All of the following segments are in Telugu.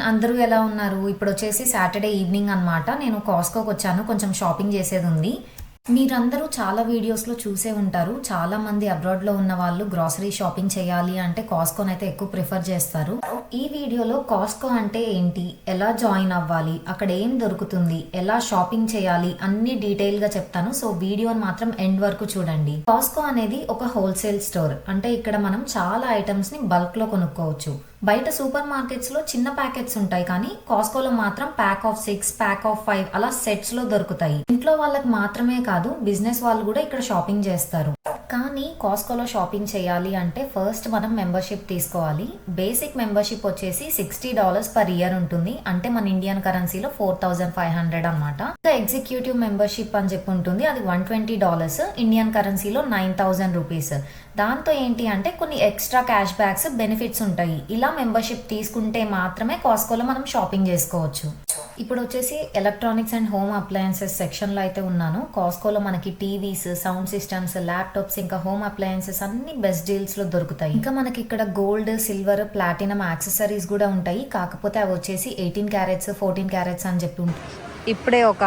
అందరూ ఎలా ఉన్నారు? ఇప్పుడొచ్చేసి సాటర్‌డే ఈవినింగ్ అనమాట. నేను కాస్ట్‌కోకి వచ్చాను. కొంచెం షాపింగ్ చేసేదుంది. మీరందరూ చాలా వీడియోస్‌లో చూసే ఉంటారు. చాలామంది అబ్రాడ్‌లో ఉన్న వాళ్ళు గ్రోసరీ షాపింగ్ చేయాలి అంటే కాస్ట్‌కోనైతే ఎక్కువ ప్రిఫర్ చేస్తారు. ఈ వీడియోలో కాస్ట్‌కో అంటే ఏంటి? ఎలా జాయిన్ అవ్వాలి? అక్కడ ఏం దొరుకుతుంది? ఎలా షాపింగ్ చేయాలి? అన్నీ డీటెయిల్‌గా చెప్తాను. సో వీడియోని మాత్రం ఎండ్ వరకు చూడండి. కాస్ట్‌కో అనేది ఒక హోల్‌సేల్ స్టోర్. అంటే ఇక్కడ మనం చాలా ఐటమ్స్‌ని బల్క్‌లో కొనుక్కోవచ్చు. బయట సూపర్ మార్కెట్స్‌లో చిన్న ప్యాకెట్స్ ఉంటాయి కానీ కాస్ట్‌కోలో మాత్రం ప్యాక్ ఆఫ్ 6, ప్యాక్ ఆఫ్ 5 అలా సెట్స్‌లో దొరుకుతాయి. ఇంట్లో వాళ్ళకి మాత్రమే కాదు బిజినెస్ వాళ్ళు కూడా ఇక్కడ షాపింగ్ చేస్తారు. కానీ కాస్ట్‌కోలో షాపింగ్ చేయాలి అంటే ఫస్ట్ మనం మెంబర్షిప్ తీసుకోవాలి. బేసిక్ మెంబర్షిప్ వచ్చేసి $60 పర్ ఇయర్ ఉంటుంది. అంటే మన ఇండియన్ కరెన్సీలో 4500 అనమాట. ఇంకా ఎగ్జిక్యూటివ్ మెంబర్షిప్ అని చెప్పి ఉంటుంది. అది $120 ఇండియన్ కరెన్సీలో 9000 రూపీస్. దాంతో ఏంటి అంటే కొన్ని ఎక్స్ట్రా క్యాష్ బ్యాక్స్ బెనిఫిట్స్ ఉంటాయి. ఇలా మెంబర్షిప్ తీసుకుంటే మాత్రమే కాస్ట్కోలో మనం షాపింగ్ చేసుకోవచ్చు. ఇప్పుడు వచ్చేసి ఎలక్ట్రానిక్స్ అండ్ హోమ్ అప్లయన్సెస్ సెక్షన్లో అయితే ఉన్నాను. కాస్ట్కోలో మనకి టీవీస్, సౌండ్ సిస్టమ్స్, ల్యాప్టాప్స్ ఇంకా హోమ్ అప్లయన్సెస్ అన్ని బెస్ట్ డీల్స్లో దొరుకుతాయి. ఇంకా మనకి ఇక్కడ గోల్డ్, సిల్వర్, ప్లాటినం యాక్సెసరీస్ కూడా ఉంటాయి. కాకపోతే అవి వచ్చేసి 18 క్యారెట్స్, 14 క్యారెట్స్ అని చెప్పి ఉంటాయి. ఇప్పుడే ఒక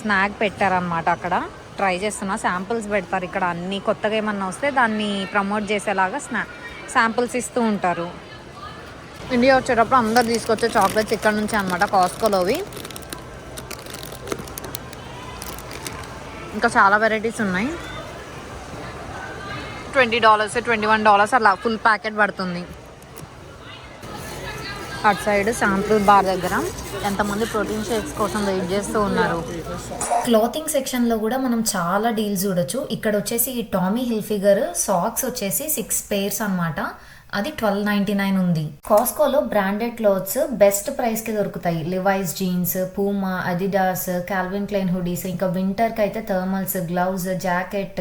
స్నాక్ పెట్టారనమాట. అక్కడ ట్రై చేస్తున్నా. శాంపుల్స్ పెడతారు ఇక్కడ. అన్ని కొత్తగా ఏమన్నా వస్తే దాన్ని ప్రమోట్ చేసేలాగా శాంపుల్స్ ఇస్తూ ఉంటారు. ఇండియా వచ్చేటప్పుడు అందరు తీసుకొచ్చే చాక్లెట్స్ ఇక్కడ నుంచి అనమాట, కాస్ట్కోలోవి. ఇంకా చాలా వెరైటీస్ ఉన్నాయి. $20, $21 అలా ఫుల్ ప్యాకెట్ పడుతుంది. అటు సైడ్ శాంపుల్ బార్ దగ్గర ఎంతమంది ప్రోటీన్ షేక్స్ కోసం వెయిట్ చేస్తూ ఉన్నారు. క్లాతింగ్ సెక్షన్లో కూడా మనం చాలా డీల్స్ చూడొచ్చు. ఇక్కడ వచ్చేసి ఈ టామీ హిల్ఫిగర్ సాక్స్ వచ్చేసి 6 పేర్స్ అనమాట. అది $12.99 ఉంది. కాస్ట్కోలో బ్రాండెడ్ క్లోత్స్ బెస్ట్ ప్రైస్ కి దొరుకుతాయి. Levi's jeans, Puma, Adidas, Calvin Klein hoodies, ఇంకా వింటర్ కి అయితే thermals, gloves, jacket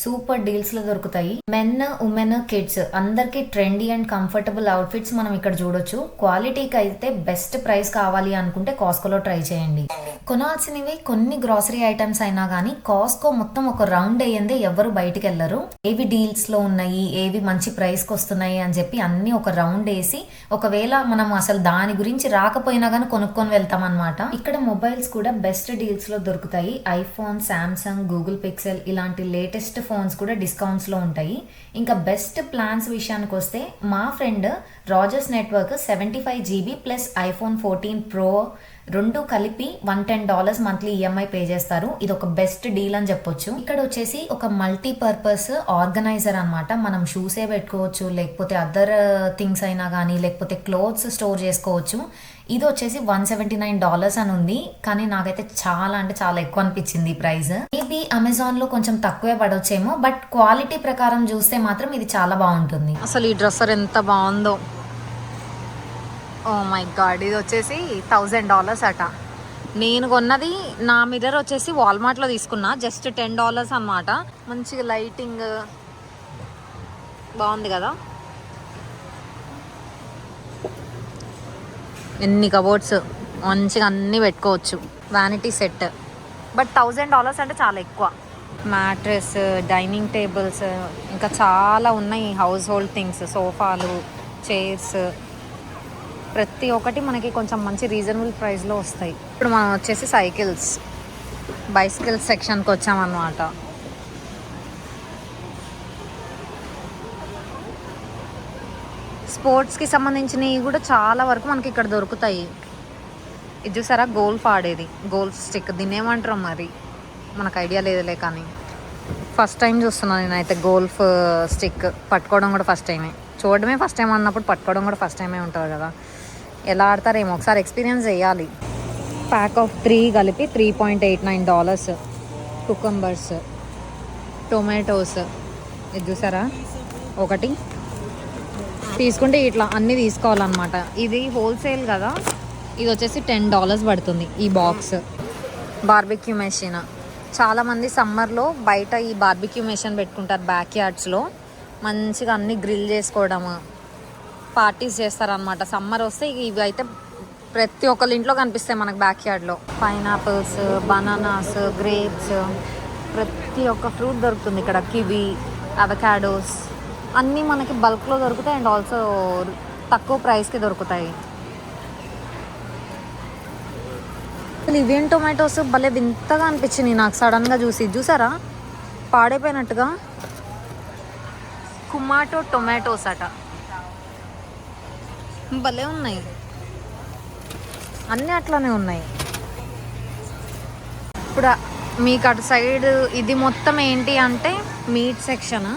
super deals లో దొరుకుతాయి. మెన్, ఉమెన్, కిడ్స్ అందరికి ట్రెండీ అండ్ కంఫర్టబుల్ అవుట్ఫిట్స్ మనం ఇక్కడ చూడొచ్చు. క్వాలిటీకి అయితే బెస్ట్ ప్రైస్ కావాలి అనుకుంటే కాస్ట్కోలో ట్రై చేయండి. కొనాల్సినవి కొన్ని గ్రాసరీ ఐటమ్స్ అయినా కానీ కాస్ట్కో మొత్తం ఒక రౌండ్ అయ్యిందే ఎవరు బయటికి వెళ్లరు. ఏవి డీల్స్ లో ఉన్నాయి, ఏవి మంచి ప్రైస్ కి వస్తున్నాయి అని చెప్పి అన్ని ఒక రౌండ్ వేసి, ఒకవేళ మనం అసలు దాని గురించి రాకపోయినా కానీ కొనుక్కొని వెళ్తాం అనమాట. ఇక్కడ మొబైల్స్ కూడా బెస్ట్ డీల్స్ లో దొరుకుతాయి. ఐఫోన్, సామ్సంగ్, గూగుల్ పిక్సెల్ ఇలాంటి లేటెస్ట్ ఫోన్స్ కూడా డిస్కౌంట్స్ లో ఉంటాయి. ఇంకా బెస్ట్ ప్లాన్స్ విషయానికి వస్తే మా friend Rogers network 75 GB plus iPhone 14 Pro రెండు కలిపి $110 మంత్లీ ఈఎంఐ పే చేస్తారు. ఇది ఒక బెస్ట్ డీల్ అని చెప్పొచ్చు. ఇక్కడ వచ్చేసి ఒక మల్టీపర్పస్ ఆర్గనైజర్ అనమాట. మనం షూసే పెట్టుకోవచ్చు, లేకపోతే అదర్ థింగ్స్ అయినా కానీ, లేకపోతే క్లోత్స్ స్టోర్ చేసుకోవచ్చు. ఇది వచ్చేసి $179 అని ఉంది. కానీ నాకైతే చాలా అంటే చాలా ఎక్కువ అనిపించింది ప్రైస్. మేబీ అమెజాన్ లో కొంచెం తక్కువే పడవచ్చేమో, బట్ క్వాలిటీ ప్రకారం చూస్తే మాత్రం ఇది చాలా బాగుంటుంది. అసలు ఈ డ్రెస్సర్ ఎంత బాగుందో. ఓ మై గాడ్, ఇది వచ్చేసి $1000 అట. నేను కొన్నది నా మిర్రర్ వచ్చేసి వాల్మార్ట్లో తీసుకున్నా, జస్ట్ $10 అనమాట. మంచిగా లైటింగ్ బాగుంది కదా. ఎన్ని కబోర్డ్స్, మంచిగా అన్నీ పెట్టుకోవచ్చు. వ్యానిటీ సెట్, బట్ $1000 అంటే చాలా ఎక్కువ. మ్యాట్రెస్, డైనింగ్ టేబుల్స్, ఇంకా చాలా ఉన్నాయి హౌస్ హోల్డ్ థింగ్స్, సోఫాలు, చైర్స్, ప్రతి ఒక్కటి మనకి కొంచెం మంచి రీజనబుల్ ప్రైస్లో వస్తాయి. ఇప్పుడు మనం వచ్చేసి బైసికల్స్ సెక్షన్కి వచ్చామన్నమాట. స్పోర్ట్స్కి సంబంధించినవి కూడా చాలా వరకు మనకి ఇక్కడ దొరుకుతాయి. ఇది చూసారా, గోల్ఫ్ ఆడేది, గోల్ఫ్ స్టిక్, దీన్ని ఏమంటారు మరి, మనకు ఐడియా లేదులే. కానీ ఫస్ట్ టైం చూస్తున్నాను నేనైతే గోల్ఫ్ స్టిక్. పట్టుకోవడం కూడా ఫస్ట్ టైమే, చూడడమే ఫస్ట్ టైం అన్నప్పుడు పట్టుకోవడం కూడా ఫస్ట్ టైమే ఉంటుంది కదా. ఎలా ఆడతారేమో, ఒకసారి ఎక్స్పీరియన్స్ చేయాలి. ప్యాక్ ఆఫ్ 3 కలిపి $3.89. కుకుంబర్స్, టొమాటోస్, ఇది చూసారా, ఒకటి తీసుకుంటే ఇట్లా అన్నీ తీసుకోవాలన్నమాట. ఇది హోల్సేల్ కదా. ఇది వచ్చేసి $10 పడుతుంది ఈ బాక్స్. బార్బిక్యూ మెషిన్, చాలామంది సమ్మర్లో బయట ఈ బార్బిక్యూ మెషిన్ పెట్టుకుంటారు బ్యాక్ యార్డ్స్లో. మంచిగా అన్నీ గ్రిల్ చేసుకోవడము, పార్టీస్ చేస్తారనమాట. సమ్మర్ వస్తే ఇవి అయితే ప్రతి ఒక్కరి ఇంట్లో కనిపిస్తాయి మనకు బ్యాక్ యార్డ్లో. పైనాపిల్స్, బనానాస్, గ్రేప్స్, ప్రతి ఒక్క ఫ్రూట్ దొరుకుతుంది ఇక్కడ. కివి, అవకాడోస్ అన్నీ మనకి బల్క్లో దొరుకుతాయి అండ్ ఆల్సో తక్కువ ప్రైస్కి దొరుకుతాయి. అసలు ఇవేం టొమాటోస్ భలే వింతగా అనిపించింది నాకు సడన్గా చూసారా పాడైపోయినట్టుగా. కుమాటో టొమాటోస్ అట, భలే ఉన్నాయి, అన్నీ అట్లానే ఉన్నాయి. ఇప్పుడు మీకు అటు సైడ్ ఇది మొత్తం ఏంటి అంటే మీట్ సెక్షన్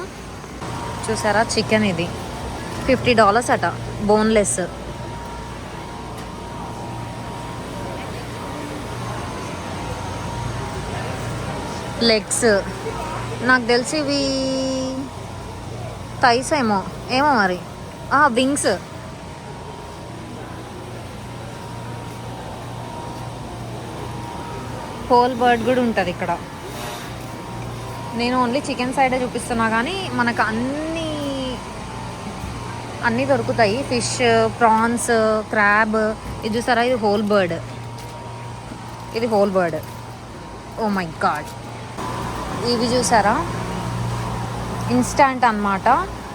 చూసారా. చికెన్ ఇది $50 అట, బోన్లెస్. లెగ్స్ నాకు తెలిసి ఇవి థైస్ ఏమో మరి. వింగ్స్, హోల్ బర్డ్ కూడా ఉంటుంది ఇక్కడ. నేను ఓన్లీ చికెన్ సైడే చూపిస్తున్నా కానీ మనకు అన్నీ దొరుకుతాయి. Fish, prawns, crab. ఇది చూసారా, ఇది హోల్ బర్డ్, ఇది whole bird. Oh my god. ఇవి చూసారా, ఇన్స్టాంట్ అన్నమాట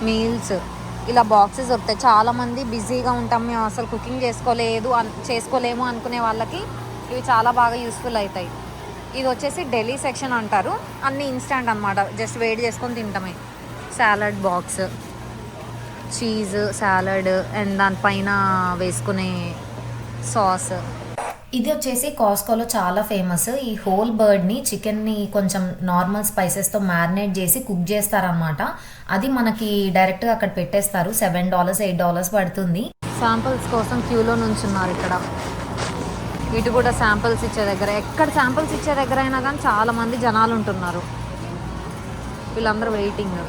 మీల్స్. ఇలా బాక్సెస్ దొరుకుతాయి. చాలామంది బిజీగా ఉంటాం, మేము అసలు కుకింగ్ చేసుకోలేము అనుకునే వాళ్ళకి ఇవి చాలా బాగా యూస్ఫుల్ అవుతాయి. ఇది వచ్చేసి ఢిల్లీ సెక్షన్ అంటారు. అన్నీ ఇన్స్టాంట్ అనమాట, జస్ట్ వేడి చేసుకొని తింటామే. Salad box, cheese salad and దానిపైన వేసుకునే సాస్. ఇది వచ్చేసి కాస్కోలో చాలా ఫేమస్. ఈ హోల్ బర్డ్ని, చికెన్ని కొంచెం నార్మల్ స్పైసెస్తో మ్యారినేట్ చేసి కుక్ చేస్తారనమాట. అది మనకి డైరెక్ట్గా అక్కడ పెట్టేస్తారు. $7, $8 పడుతుంది. శాంపిల్స్ కోసం క్యూలో నుంచున్నారు ఇక్కడ. ఇటు కూడా శాంపిల్స్ ఇచ్చే దగ్గర, ఎక్కడ శాంపిల్స్ ఇచ్చే దగ్గర అయినా కానీ చాలామంది జనాలు ఉంటున్నారు. వీళ్ళందరూ వెయిటింగ్.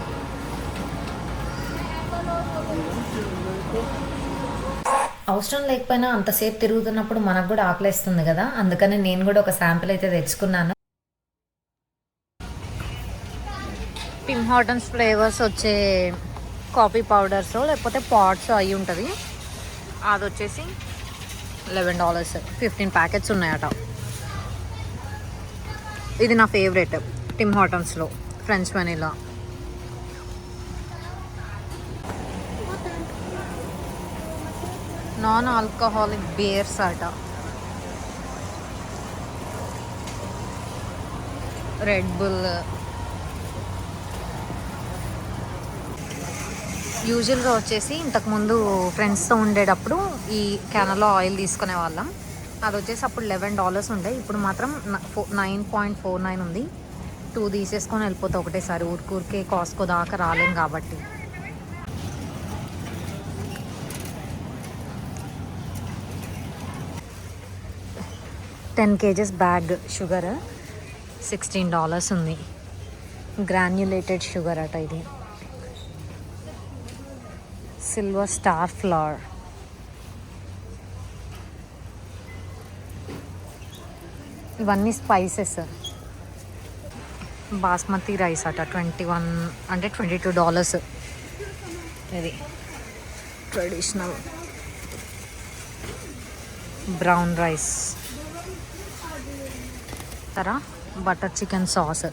అవసరం లేకపోయినా అంతసేపు తిరుగుతున్నప్పుడు మనకు కూడా ఆకలిస్తుంది కదా, అందుకని నేను కూడా ఒక శాంపిల్ అయితే తెచ్చుకున్నాను. టిమ్ హార్టన్స్ ఫ్లేవర్స్ వచ్చే కాఫీ పౌడర్స్ లేకపోతే పాట్స్ అయి ఉంటుంది. అది వచ్చేసి $11, 15 ప్యాకెట్స్ ఉన్నాయట. ఇది నా ఫేవరెట్ టిమ్ హార్టన్స్లో, French vanilla. Non alcoholic beers అట. Red Bull. యూజువల్గా వచ్చేసి ఇంతకుముందు ఫ్రెండ్స్తో ఉండేటప్పుడు ఈ క్యానలో ఆయిల్ తీసుకునే వాళ్ళం. అది వచ్చేసి అప్పుడు $11 ఉండే, ఇప్పుడు మాత్రం 9.49 ఉంది. 2 తీసేసుకొని వెళ్ళిపోతా ఒకటేసారి. ఊరికే కాస్కో దాకా రాలేం కాబట్టి. $10 kg బ్యాగ్ షుగర్ $16 ఉంది. గ్రాన్యులేటెడ్ షుగర్ అట ఇది. Silver star flower. ఇవన్నీ స్పైసెస్. బాస్మతి రైస్ అట, $22. ఇది traditional brown rice. Butter chicken sauce.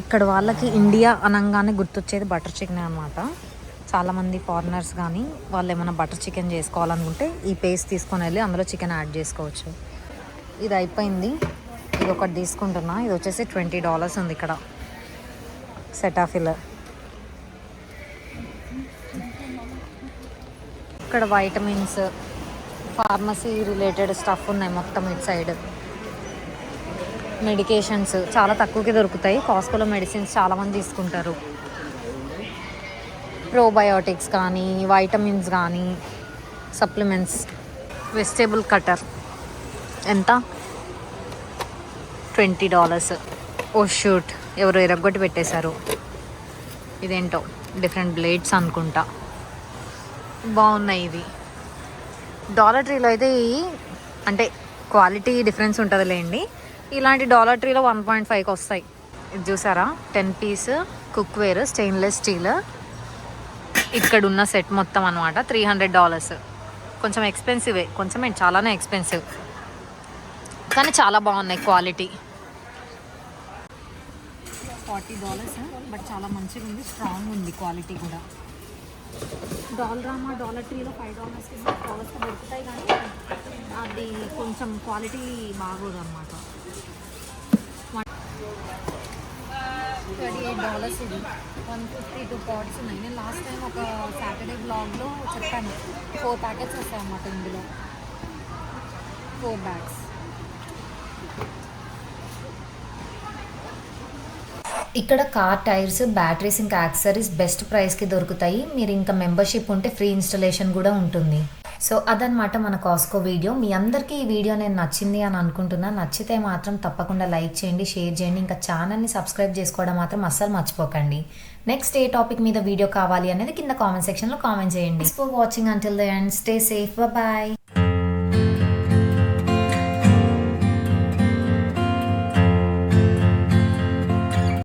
ఇక్కడ వాళ్ళకి ఇండియా అనగానే గుర్తొచ్చేది బటర్ చికెన్ అనమాట. చాలామంది ఫారినర్స్ కానీ వాళ్ళు ఏమైనా బటర్ చికెన్ చేసుకోవాలనుకుంటే ఈ పేస్ట్ తీసుకొని వెళ్ళి అందులో చికెన్ యాడ్ చేసుకోవచ్చు. ఇది అయిపోయింది, ఇది ఒకటి తీసుకుంటున్నా. ఇది వచ్చేసి $20 ఉంది ఇక్కడ. సెటాఫిల్. ఇక్కడ వైటమిన్స్, ఫార్మసీ రిలేటెడ్ స్టఫ్ ఉన్నాయి మొత్తం ఇటు సైడ్. మెడికేషన్స్ చాలా తక్కువకి దొరుకుతాయి. కాస్కోలో మెడిసిన్స్ చాలామంది తీసుకుంటారు. ప్రోబయోటిక్స్ కానీ, వైటమిన్స్ కానీ, సప్లిమెంట్స్. వెజిటేబుల్ కటర్ ఎంత? $20. ఓ షూట్, ఎవరు ఎరగొట్టి పెట్టేశారు. ఇదేంటో డిఫరెంట్ బ్లేడ్స్ అనుకుంటా, బాగున్నాయి ఇవి. డాలర్ ట్రీలో అయితే అంటే క్వాలిటీ డిఫరెన్స్ ఉంటుందిలేండి. ఇలాంటి డాలర్ ట్రీలో 1.5కి వస్తాయి. ఇది చూసారా, 10 పీస్ కుక్వేర్ స్టెయిన్లెస్ స్టీల్. ఇక్కడ ఉన్న సెట్ మొత్తం అనమాట $300. కొంచెం ఎక్స్పెన్సివే, కొంచెం చాలానే ఎక్స్పెన్సివ్, కానీ చాలా బాగున్నాయి క్వాలిటీ. $40, బట్ చాలా మంచిగా ఉంది, స్ట్రాంగ్ ఉంది క్వాలిటీ కూడా. డాలరామా డాలర్ ట్రీలో $5 $6 దొరుకుతాయి, కానీ అది కొంచెం క్వాలిటీ బాగోదు అనమాట. $38 ఇది. 152 పాట్స్ ఉన్నాయి. నేను లాస్ట్ టైం ఒక సాటర్డే బ్లాగ్లో చెప్పాను 4 ప్యాకెట్స్ వస్తాయి అన్నమాట ఇందులో, 4 బ్యాగ్స్. ఇక్కడ కార్ టైర్స్, బ్యాటరీస్ ఇంకా యాక్సెసరీస్ బెస్ట్ ప్రైస్కి దొరుకుతాయి. మీరు ఇంకా మెంబర్షిప్ ఉంటే ఫ్రీ ఇన్స్టలేషన్ కూడా ఉంటుంది. సో అదనమాట మన కాస్కో వీడియో. మీ అందరికీ ఈ వీడియో నేను నచ్చింది అని అనుకుంటున్నా. నచ్చితే మాత్రం తప్పకుండా లైక్ చేయండి, షేర్ చేయండి, ఇంకా ఛానల్ని సబ్స్క్రైబ్ చేసుకోవడం మాత్రం అస్సలు మర్చిపోకండి. నెక్స్ట్ ఏ టాపిక్ మీద వీడియో కావాలి అనేది కింద కామెంట్ సెక్షన్లో కామెంట్ చేయండి. For watching until the end, stay safe, bye.